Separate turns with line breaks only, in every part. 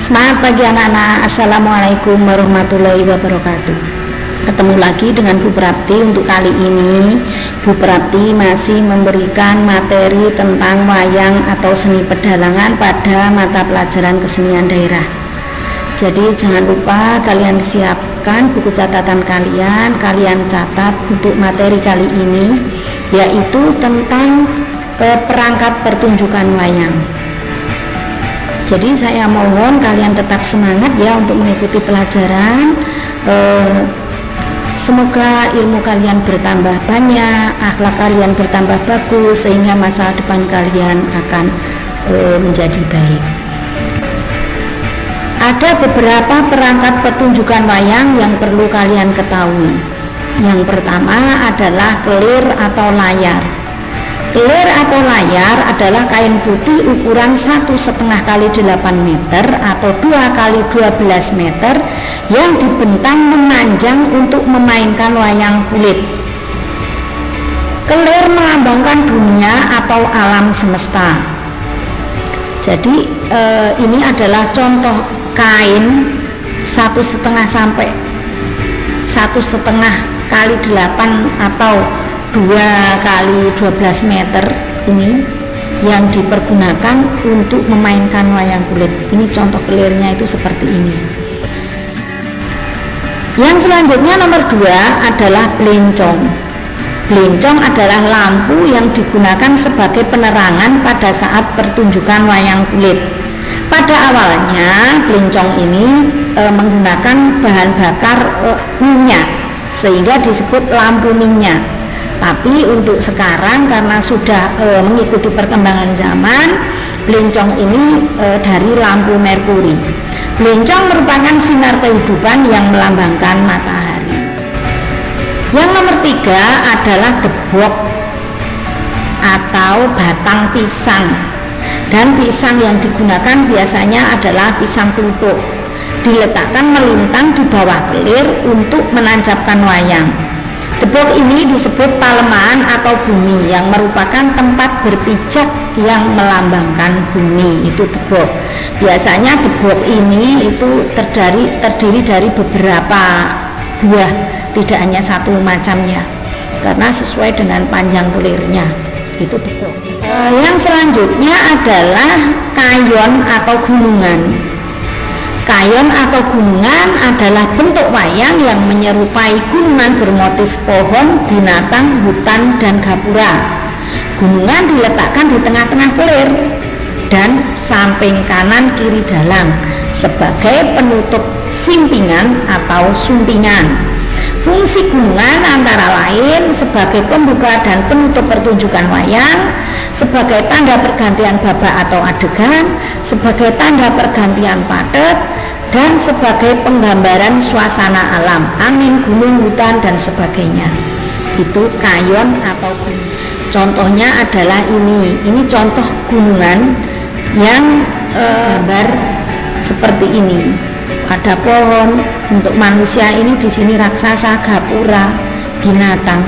Semangat pagi anak-anak. Assalamualaikum warahmatullahi wabarakatuh. Ketemu lagi dengan Bu Prapti. Untuk kali ini Bu Prapti masih memberikan materi tentang wayang atau seni pedalangan pada mata pelajaran kesenian daerah. Jadi jangan lupa kalian siapkan buku catatan kalian catat untuk materi kali ini, yaitu tentang perangkat pertunjukan wayang. Jadi saya mohon kalian tetap semangat ya untuk mengikuti pelajaran. Semoga ilmu kalian bertambah banyak, akhlak kalian bertambah bagus, sehingga masa depan kalian akan menjadi baik. Ada beberapa perangkat pertunjukan wayang yang perlu kalian ketahui. Yang pertama adalah kelir atau layar. Kelir atau layar adalah kain putih ukuran 1,5 x 8 meter atau 2 x 12 meter yang dibentang memanjang untuk memainkan wayang kulit. Kelir melambangkan dunia atau alam semesta. Jadi ini adalah contoh kain 1,5 sampai 1,5 x 8 atau 2 x 12 meter ini yang dipergunakan untuk memainkan wayang kulit. Ini contoh kelirnya itu seperti ini. Yang selanjutnya nomor 2 adalah belencong. Belencong adalah lampu yang digunakan sebagai penerangan pada saat pertunjukan wayang kulit. Pada awalnya belencong ini menggunakan bahan bakar minyak sehingga disebut lampu minyak. Tapi untuk sekarang karena sudah mengikuti perkembangan zaman, belencong ini dari lampu merkuri. Belencong merupakan sinar kehidupan yang melambangkan matahari. Yang nomor 3 adalah gebok atau batang pisang. Dan pisang yang digunakan biasanya adalah pisang kluthuk. Diletakkan melintang di bawah kelir untuk menancapkan wayang. Gebok ini disebut palemaan atau bumi yang merupakan tempat berpijak yang melambangkan bumi, itu gebok. Biasanya gebok ini itu terdiri dari beberapa buah, tidak hanya satu macamnya, karena sesuai dengan panjang kelirnya, itu gebok. Yang selanjutnya adalah kayon atau gunungan. Kayon atau gunungan adalah bentuk wayang yang menyerupai gunungan bermotif pohon, binatang, hutan, dan gapura. Gunungan diletakkan di tengah-tengah kelir dan samping kanan kiri dalang sebagai penutup simpingan atau sumpingan. Fungsi gunungan antara lain sebagai pembuka dan penutup pertunjukan wayang, sebagai tanda pergantian babak atau adegan, sebagai tanda pergantian padet, dan sebagai penggambaran suasana alam, angin, gunung, hutan, dan sebagainya. Itu kayon atau gunung. Contohnya adalah ini contoh gunungan yang gambar seperti ini. Ada pohon, untuk manusia ini di sini raksasa, gapura, binatang.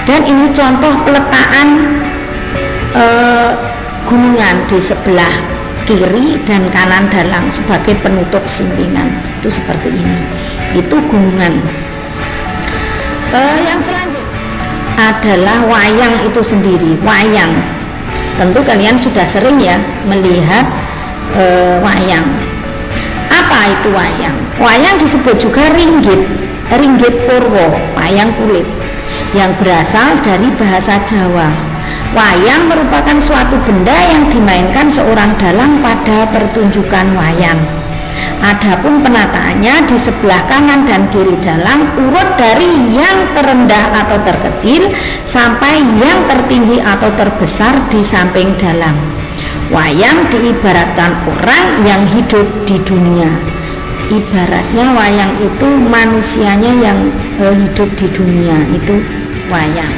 Dan ini contoh peletakan gunungan di sebelah kiri dan kanan dalang sebagai penutup simpingan, itu seperti ini. Itu gunungan. Yang selanjutnya adalah wayang itu sendiri. Wayang, tentu kalian sudah sering ya melihat wayang. Apa itu wayang? Wayang disebut juga ringgit purwo, wayang kulit, yang berasal dari bahasa Jawa. Wayang merupakan suatu benda yang dimainkan seorang dalang pada pertunjukan wayang. Adapun penataannya di sebelah kanan dan kiri dalang urut dari yang terendah atau terkecil sampai yang tertinggi atau terbesar di samping dalang. Wayang diibaratkan orang yang hidup di dunia. Ibaratnya wayang itu manusianya yang hidup di dunia, itu wayang.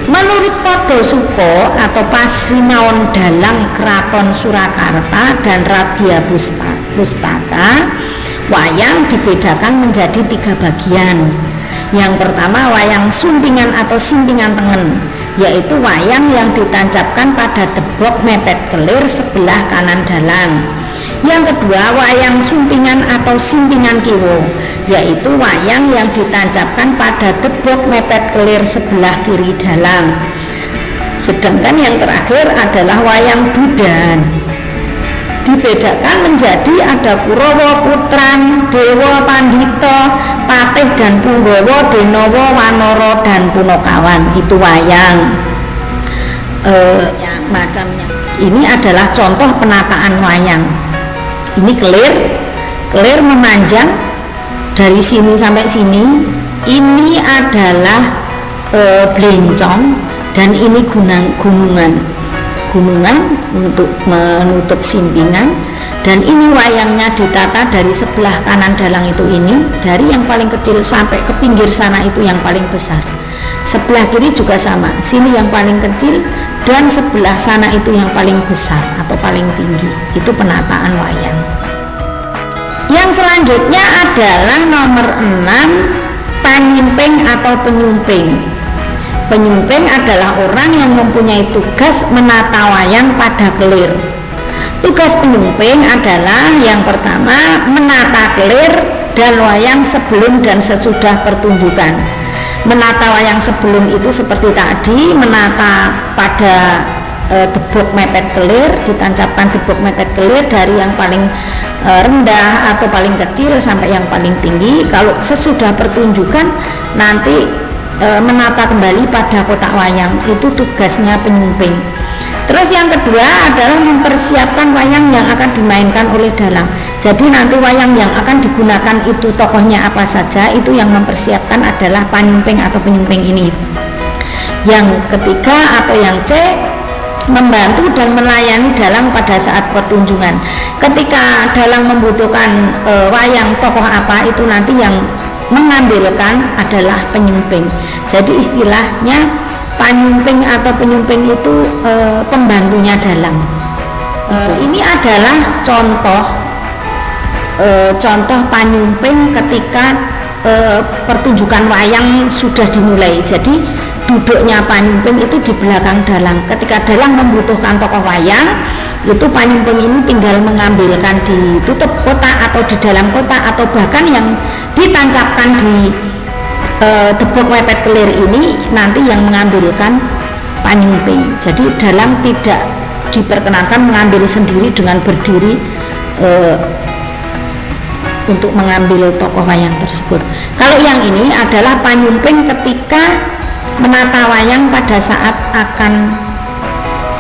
Menurut Podo Suko atau Pasrinaon Dalang Kraton Surakarta dan Radya Pustaka, wayang dibedakan menjadi 3 bagian. Yang pertama wayang sumpingan atau simpingan tengen. yaitu wayang yang ditancapkan pada debok mepet kelir sebelah kanan dalang. Yang kedua, wayang sumpingan atau simpingan kiwo, yaitu wayang yang ditancapkan pada debok mepet kelir sebelah kiri dalang. Sedangkan yang terakhir adalah wayang dudan. Dibedakan menjadi ada Kurawa, Putran, Dewa, Pandito, Patih dan Punggawa, Denowo, Wanara dan Punakawan. Itu wayang macamnya. Ini adalah contoh penataan wayang. Ini kelir memanjang dari sini sampai sini. Ini adalah blencong dan ini gunungan untuk menutup simpingan, dan ini wayangnya ditata dari sebelah kanan dalang itu, ini dari yang paling kecil sampai ke pinggir sana itu yang paling besar, sebelah kiri juga sama, sini yang paling kecil dan sebelah sana itu yang paling besar atau paling tinggi. Itu penataan wayang. Yang selanjutnya adalah nomor 6, panyimping atau penyumping. Penyumping adalah orang yang mempunyai tugas menata wayang pada kelir. Tugas penyumping adalah yang pertama menata kelir dan wayang sebelum dan sesudah pertunjukan. Menata wayang sebelum itu seperti tadi, menata pada debok mepet kelir, ditancapkan debok mepet kelir dari yang paling rendah atau paling kecil sampai yang paling tinggi. Kalau sesudah pertunjukan nanti menata kembali pada kotak wayang, itu tugasnya penyumping. Terus yang kedua adalah mempersiapkan wayang yang akan dimainkan oleh dalang. Jadi nanti wayang yang akan digunakan itu tokohnya apa saja, itu yang mempersiapkan adalah penyumping atau penyumping ini. Yang ketiga atau yang C, membantu dan melayani dalang pada saat pertunjukan. Ketika dalang membutuhkan wayang tokoh apa, itu nanti yang mengambilkan adalah penyumping. Jadi istilahnya penyumping atau penyumping itu pembantunya dalang. Ini adalah contoh penyumping ketika pertunjukan wayang sudah dimulai. Jadi duduknya penyumping itu di belakang dalang. Ketika dalang membutuhkan tokoh wayang, itu penyumping ini tinggal mengambilkan di tutup kotak atau di dalam kotak, atau bahkan yang ditancapkan di debok mepet kelir ini nanti yang mengambilkan penyumping. Jadi dalang tidak diperkenankan mengambil sendiri dengan berdiri untuk mengambil tokoh wayang tersebut. Kalau yang ini adalah penyumping ketika menata wayang pada saat akan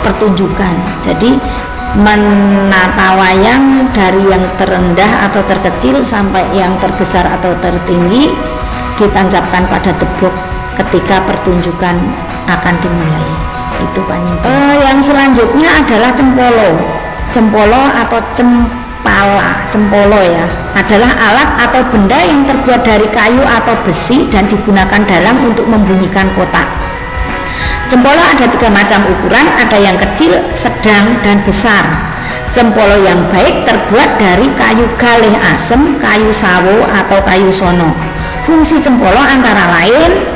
pertunjukan. Jadi menata wayang dari yang terendah atau terkecil sampai yang terbesar atau tertinggi, ditancapkan pada debok ketika pertunjukan akan dimulai. Itu penyumping. Yang selanjutnya adalah cempolo atau cempolo ya, adalah alat atau benda yang terbuat dari kayu atau besi dan digunakan dalang untuk membunyikan kotak. Cempolo ada 3 macam ukuran, ada yang kecil, sedang, dan besar. Cempolo yang baik terbuat dari kayu galih asem, kayu sawo, atau kayu sono. Fungsi cempolo antara lain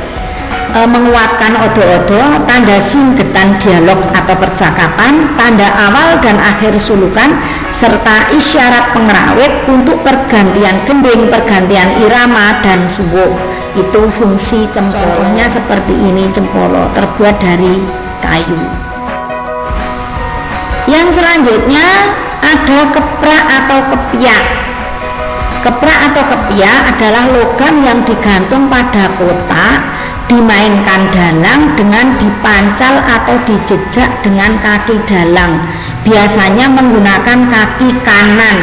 menguatkan odo-odo, tanda singgetan dialog atau percakapan, tanda awal dan akhir sulukan, serta isyarat pengerawit untuk pergantian gending, pergantian irama, dan suwo. Itu fungsi cempolo. Contohnya seperti ini, cempolo terbuat dari kayu. Yang selanjutnya ada keprak atau kepiak. Keprak atau kepiak adalah logam yang digantung pada kotak, dimainkan dalang dengan dipancal atau dijejak dengan kaki dalang, biasanya menggunakan kaki kanan.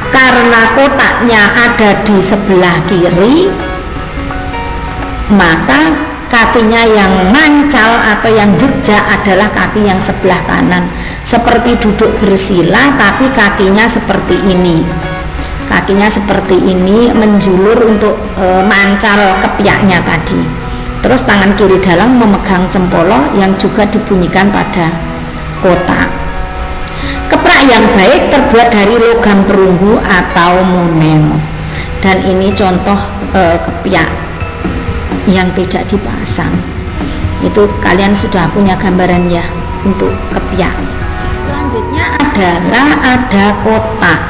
Karena kotaknya ada di sebelah kiri, maka kakinya yang mancal atau yang jejak adalah kaki yang sebelah kanan. Seperti duduk bersila tapi kakinya seperti ini. Kakinya seperti ini menjulur untuk mancal kepiaknya tadi. Terus tangan kiri dalang memegang cempolo yang juga dibunyikan pada kotak. Keprak yang baik terbuat dari logam perunggu atau monen. Dan ini contoh kepiak yang tidak dipasang. Itu kalian sudah punya gambaran ya untuk kepyak. Selanjutnya adalah ada kotak.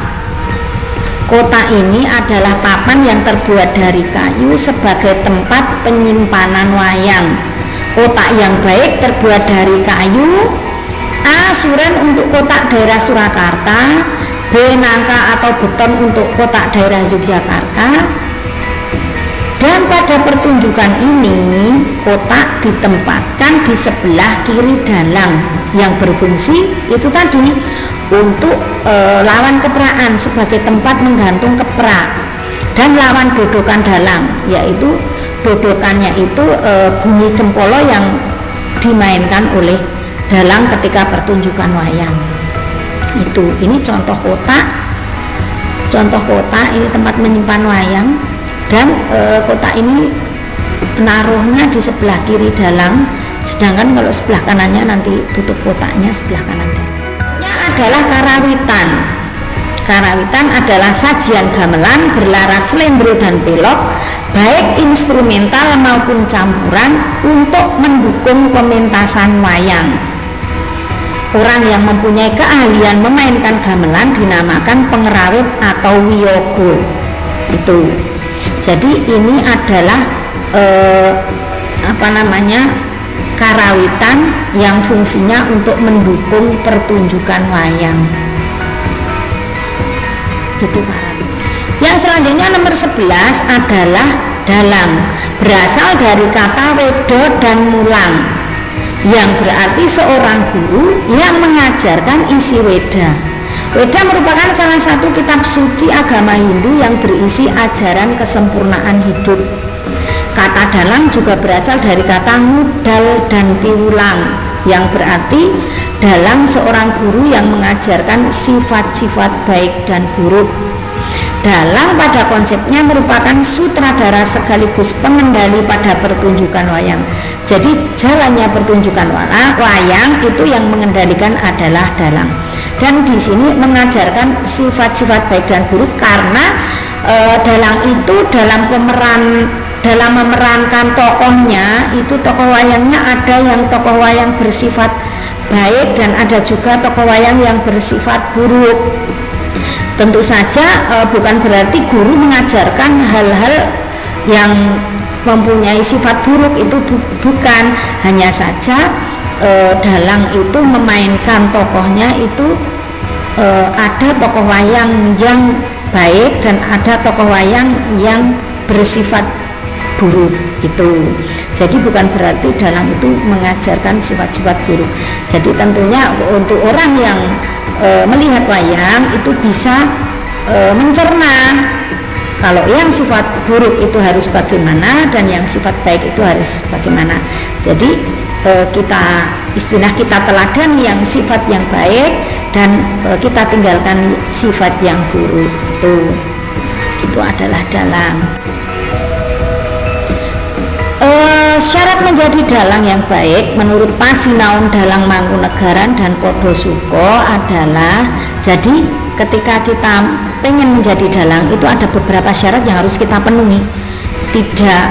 Kotak ini adalah papan yang terbuat dari kayu sebagai tempat penyimpanan wayang. Kotak yang baik terbuat dari kayu. A. Suren untuk kotak daerah Surakarta. B. Nangka atau beton untuk kotak daerah Yogyakarta. Dan pada pertunjukan ini kotak ditempatkan di sebelah kiri dalang yang berfungsi itu tadi untuk lawan kepraan sebagai tempat menggantung keprak, dan lawan dodokan dalang, yaitu dodokannya itu bunyi cempolo yang dimainkan oleh dalang ketika pertunjukan wayang. Ini contoh kotak ini tempat menyimpan wayang, dan kotak ini naruhnya di sebelah kiri dalang, sedangkan kalau sebelah kanannya nanti tutup kotaknya sebelah kanan. Adalah karawitan. Karawitan adalah sajian gamelan berlaras slendro dan pelok, baik instrumental maupun campuran, untuk mendukung pementasan wayang. Orang yang mempunyai keahlian memainkan gamelan dinamakan pengerawit atau wiyogo. Itu. Jadi ini adalah karawitan yang fungsinya untuk mendukung pertunjukan wayang. Itu karawitan. Yang selanjutnya nomor 11 adalah dalang. Berasal dari kata wedo dan mulang, yang berarti seorang guru yang mengajarkan isi Weda. Weda merupakan salah satu kitab suci agama Hindu yang berisi ajaran kesempurnaan hidup. Kata dalang juga berasal dari kata ngudal dan piwulang, yang berarti dalang seorang guru yang mengajarkan sifat-sifat baik dan buruk. Dalang pada konsepnya merupakan sutradara sekaligus pengendali pada pertunjukan wayang. Jadi jalannya pertunjukan wayang itu yang mengendalikan adalah dalang. Dan di sini mengajarkan sifat-sifat baik dan buruk, karena dalang itu dalam memerankan tokohnya itu, tokoh wayangnya ada yang tokoh wayang bersifat baik dan ada juga tokoh wayang yang bersifat buruk. Tentu saja bukan berarti guru mengajarkan hal-hal yang mempunyai sifat buruk, itu bukan. Hanya saja dalang itu memainkan tokohnya itu ada tokoh wayang yang baik dan ada tokoh wayang yang bersifat buruk itu. Jadi bukan berarti dalang itu mengajarkan sifat-sifat buruk. Jadi tentunya untuk orang yang melihat wayang itu bisa mencerna kalau yang sifat buruk itu harus bagaimana dan yang sifat baik itu harus bagaimana. Jadi istilah kita teladan yang sifat yang baik dan kita tinggalkan sifat yang buruk. Itu adalah dalang. Syarat menjadi dalang yang baik menurut Pasinaon Dalang Mangkunegaran dan Podosuko adalah, jadi ketika kita pengen menjadi dalang itu ada beberapa syarat yang harus kita penuhi. Tidak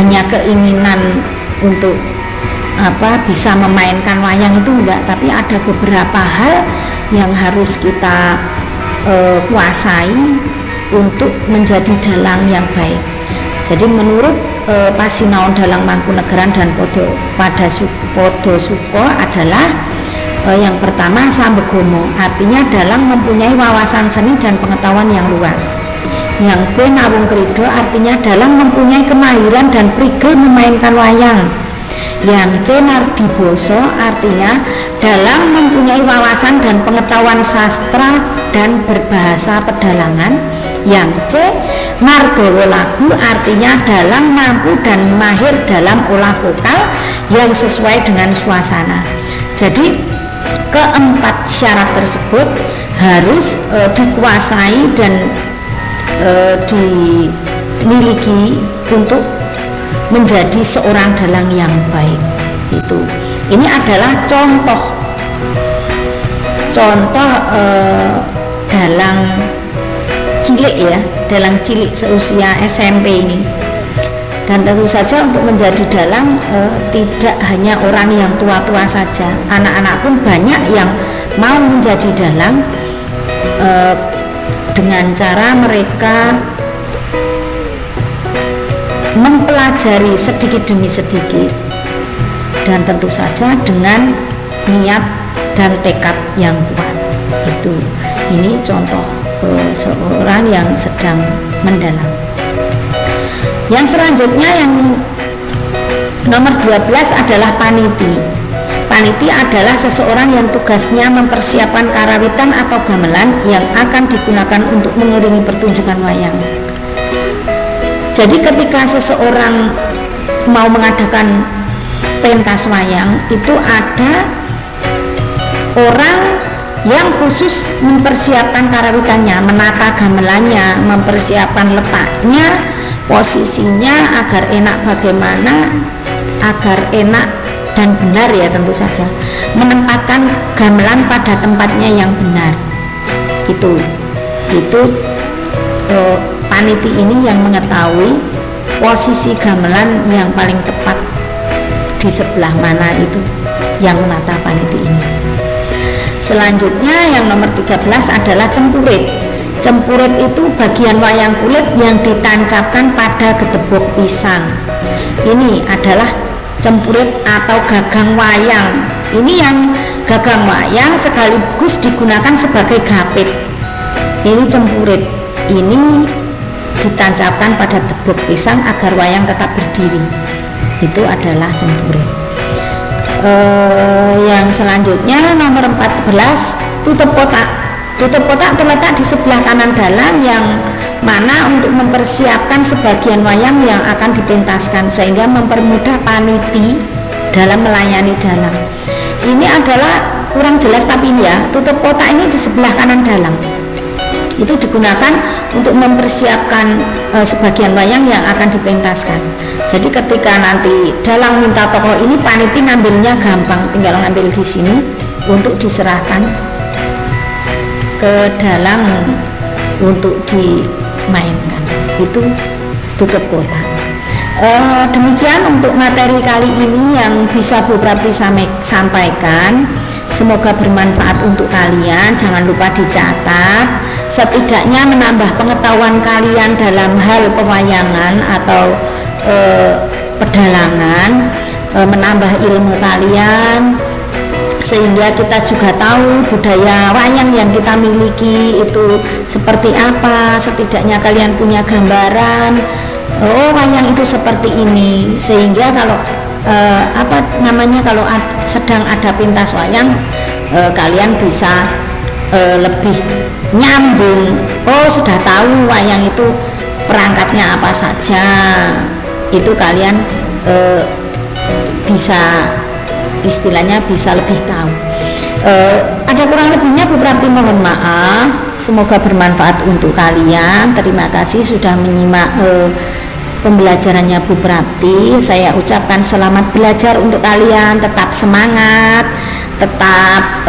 hanya keinginan untuk bisa memainkan wayang itu enggak, tapi ada beberapa hal yang harus kita kuasai untuk menjadi dalang yang baik. Jadi menurut Pasinaon Dalang Mangkunegaran dan Podosuko adalah yang pertama sambegomo, artinya dalang mempunyai wawasan seni dan pengetahuan yang luas. Yang B nawung krido, artinya dalang mempunyai kemahiran dan prigel memainkan wayang. Yang C nardiboso, artinya dalang mempunyai wawasan dan pengetahuan sastra dan berbahasa pedalangan. Yang C margawa lagu, artinya dalang mampu dan mahir dalam olah vokal yang sesuai dengan suasana. Jadi keempat syarat tersebut harus dikuasai dan dimiliki untuk menjadi seorang dalang yang baik. Ini adalah contoh dalang cilik ya, dalang cilik seusia SMP ini. Dan tentu saja untuk menjadi dalang tidak hanya orang yang tua-tua saja, anak-anak pun banyak yang mau menjadi dalang dengan cara mereka mempelajari sedikit demi sedikit, dan tentu saja dengan niat dan tekad yang kuat. Ini contoh seorang yang sedang mendalang. Yang selanjutnya yang nomor 12 adalah paniti. Paniti adalah seseorang yang tugasnya mempersiapkan karawitan atau gamelan yang akan digunakan untuk mengiringi pertunjukan wayang. Jadi ketika seseorang mau mengadakan pentas wayang, itu ada orang yang khusus mempersiapkan karawitannya, menata gamelannya, mempersiapkan letaknya, posisinya agar enak, bagaimana agar enak dan benar ya, tentu saja menempatkan gamelan pada tempatnya yang benar. Itu paniti ini yang mengetahui posisi gamelan yang paling tepat di sebelah mana, itu yang menata paniti ini. Selanjutnya yang nomor 13 adalah cempurit. Cempurit itu bagian wayang kulit yang ditancapkan pada gedebok pisang. Ini adalah cempurit atau gagang wayang. Ini yang gagang wayang sekaligus digunakan sebagai gapit. Ini cempurit. Ini ditancapkan pada gedebok pisang agar wayang tetap berdiri. Itu adalah cempurit. Yang selanjutnya nomor 14, tutup kotak. Tutup kotak terletak di sebelah kanan dalang, yang mana untuk mempersiapkan sebagian wayang yang akan dipentaskan, sehingga mempermudah paniti dalam melayani dalang. Ini adalah kurang jelas, tapi ini ya, tutup kotak ini di sebelah kanan dalang. Itu digunakan untuk mempersiapkan sebagian wayang yang akan dipentaskan. Jadi ketika nanti dalang minta tokoh ini, paniti ngambilnya gampang, tinggal ngambil di sini untuk diserahkan ke dalang untuk dimainkan. Itu tutup kotak. Demikian untuk materi kali ini yang bisa Bu Prapti sampaikan. Semoga bermanfaat untuk kalian. Jangan lupa dicatat, setidaknya menambah pengetahuan kalian dalam hal pewayangan atau pedalangan, menambah ilmu kalian, sehingga kita juga tahu budaya wayang yang kita miliki itu seperti apa. Setidaknya kalian punya gambaran, oh wayang itu seperti ini, sehingga kalau kalau sedang ada pentas wayang, kalian bisa lebih nyambung. Oh, sudah tahu wayang itu perangkatnya apa saja, itu kalian bisa, istilahnya bisa lebih tahu. Ada kurang lebihnya Bu Prapti mohon maaf. Semoga bermanfaat untuk kalian. Terima kasih sudah menyimak pembelajarannya Bu Prapti. Saya ucapkan selamat belajar untuk kalian. Tetap semangat, tetap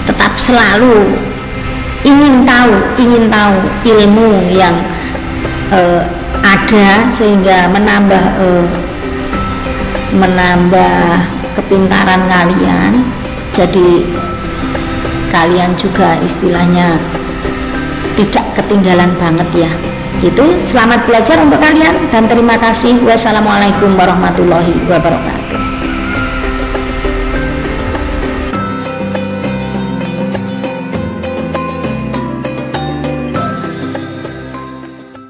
tetap selalu ingin tahu ilmu yang ada, sehingga menambah kepintaran kalian. Jadi kalian juga istilahnya tidak ketinggalan banget ya. Itu selamat belajar untuk kalian dan terima kasih. Wassalamualaikum warahmatullahi wabarakatuh.